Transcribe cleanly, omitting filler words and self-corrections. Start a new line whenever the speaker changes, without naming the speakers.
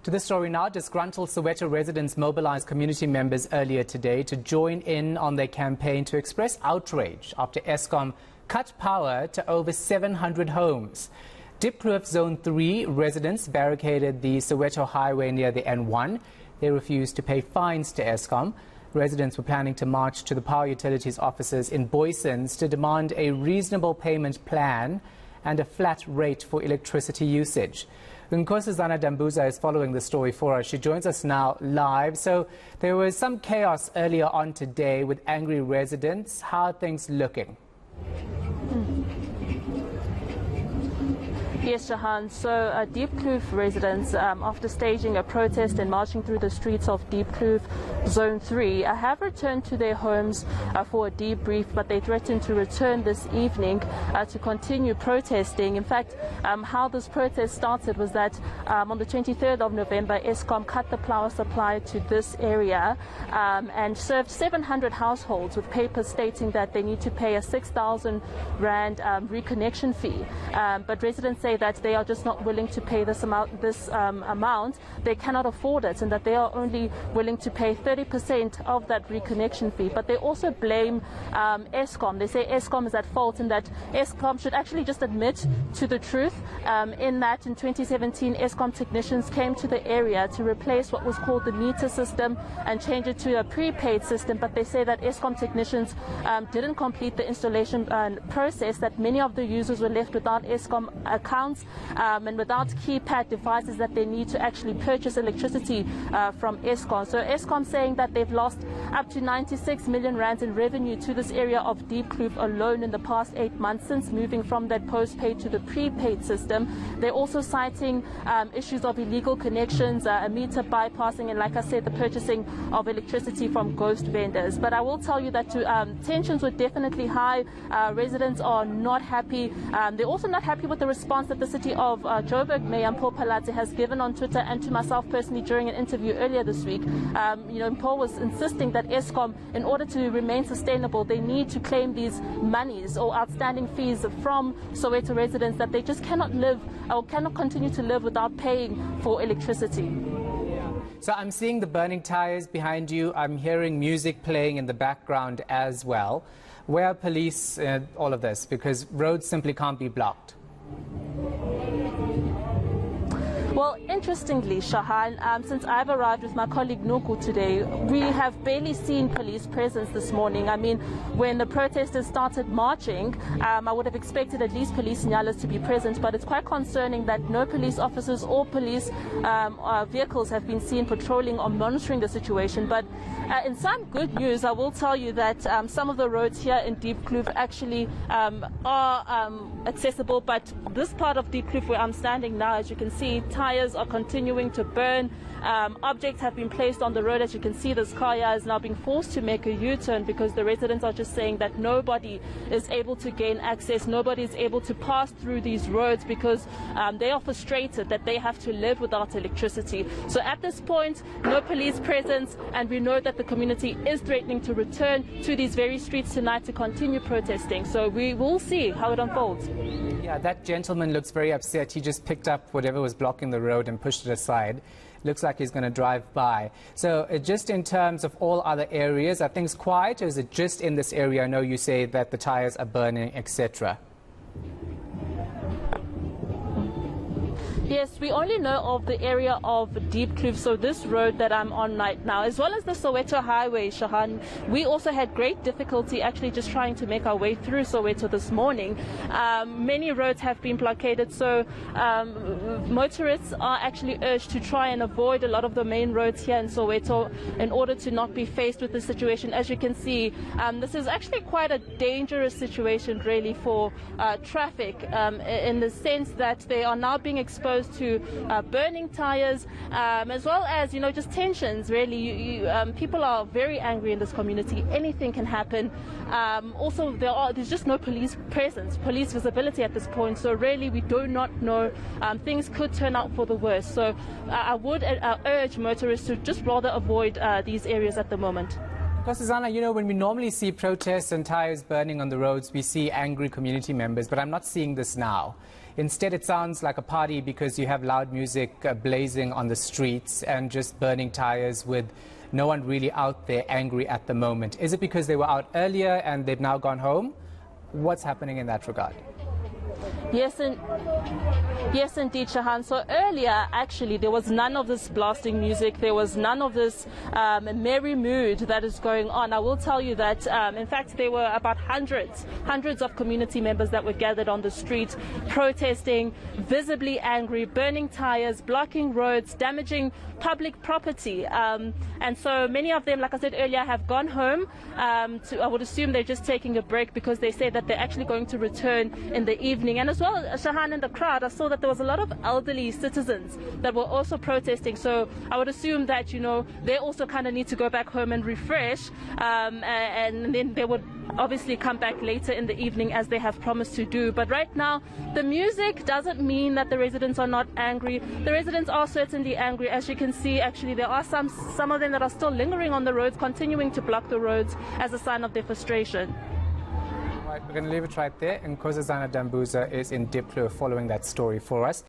To this story now, disgruntled Soweto residents mobilized community members earlier today to join in on their campaign to express outrage after Eskom cut power to over 700 homes. Diepkloof Zone 3 residents barricaded the Soweto highway near the N1. They refused to pay fines to Eskom. Residents were planning to march to the power utilities offices in Boysens to demand a reasonable payment plan and a flat rate for electricity usage. Nkosazana Dambuza is following the story for us. She joins us now live. So there was some chaos earlier on today with angry residents. How are things looking?
Yes, Shahan. So Diepkloof residents, after staging a protest and marching through the streets of Diepkloof Zone 3, have returned to their homes for a debrief, but they threatened to return this evening to continue protesting. In fact, how this protest started was that on the 23rd of November, Eskom cut the power supply to this area and served 700 households with papers stating that they need to pay a 6,000 Rand reconnection fee. But residents say that they are just not willing to pay this amount. They cannot afford it, and that they are only willing to pay 30% of that reconnection fee. But they also blame Eskom. They say Eskom is at fault, and that Eskom should actually just admit to the truth in that in 2017 Eskom technicians came to the area to replace what was called the meter system and change it to a prepaid system. But they say that Eskom technicians didn't complete the installation process, that many of the users were left without Eskom accounts and without keypad devices that they need to actually purchase electricity from Eskom. So Eskom saying that they've lost up to 96 million Rand in revenue to this area of Diepkloof alone in the past 8 months since moving from that postpaid to the prepaid system. They're also citing issues of illegal connections, a meter bypassing, and like I said, the purchasing of electricity from ghost vendors. But I will tell you that tensions were definitely high. Residents are not happy. They're also not happy with the response that the city of Joburg Mayor Mpho has given on Twitter, and to myself personally during an interview earlier this week. Mpho was insisting that Eskom, in order to remain sustainable, they need to claim these monies or outstanding fees from Soweto residents, that they just cannot live or cannot continue to live without paying for electricity.
So I'm seeing the burning tires behind you. I'm hearing music playing in the background as well. Where are police in all of this? Because roads simply can't be blocked.
Well, interestingly, Shahan, since I've arrived with my colleague Nuku today, we have barely seen police presence this morning. I mean, when the protesters started marching, I would have expected at least police signalas to be present, but it's quite concerning that no police officers or police vehicles have been seen patrolling or monitoring the situation. But in some good news, I will tell you that some of the roads here in Diepkloof actually are accessible, but this part of Diepkloof where I'm standing now, as you can see, tires are continuing to burn. Objects have been placed on the road. As you can see, this car here is now being forced to make a U-turn because the residents are just saying that nobody is able to gain access, nobody is able to pass through these roads because they are frustrated that they have to live without electricity. So at this point, no police presence, and we know that the community is threatening to return to these very streets tonight to continue protesting. So we will see how it unfolds.
Yeah, that gentleman looks very upset. He just picked up whatever was blocking the road and pushed it aside. Looks like he's going to drive by. So just in terms of all other areas, are things quiet, or is it just in this area? I know you say that the tires are burning, etc.
Yes, we only know of the area of Diepkloof, so this road that I'm on right now, as well as the Soweto highway, Shahan. We also had great difficulty actually just trying to make our way through Soweto this morning. Many roads have been blockaded, so motorists are actually urged to try and avoid a lot of the main roads here in Soweto in order to not be faced with the situation. As you can see, this is actually quite a dangerous situation really for traffic in the sense that they are now being exposed to burning tires, as well as, just tensions really. People are very angry in this community. Anything can happen. Also, there's just no police presence, police visibility at this point, so really we do not know. Things could turn out for the worst. So I would urge motorists to just rather avoid these areas at the moment.
Nkosazana, you know, when we normally see protests and tires burning on the roads, we see angry community members, but I'm not seeing this now. Instead, it sounds like a party because you have loud music blazing on the streets and just burning tires with no one really out there angry at the moment. Is it because they were out earlier and they've now gone home? What's happening in that regard?
Yes, indeed, Shahan. So earlier, actually, there was none of this blasting music. There was none of this merry mood that is going on. I will tell you that, in fact, there were about hundreds of community members that were gathered on the street, protesting, visibly angry, burning tires, blocking roads, damaging public property. And so many of them, like I said earlier, have gone home. I would assume they're just taking a break because they say that they're actually going to return in the evening. And as well, Shahan, in the crowd, I saw that there was a lot of elderly citizens that were also protesting. So I would assume that, you know, they also kind of need to go back home and refresh. And then they would obviously come back later in the evening as they have promised to do. But right now, the music doesn't mean that the residents are not angry. The residents are certainly angry. As you can see, actually, there are some of them that are still lingering on the roads, continuing to block the roads as a sign of their frustration.
Right, we're going to leave it right there. Nkosazana Dambuza is in Diepkloof following that story for us.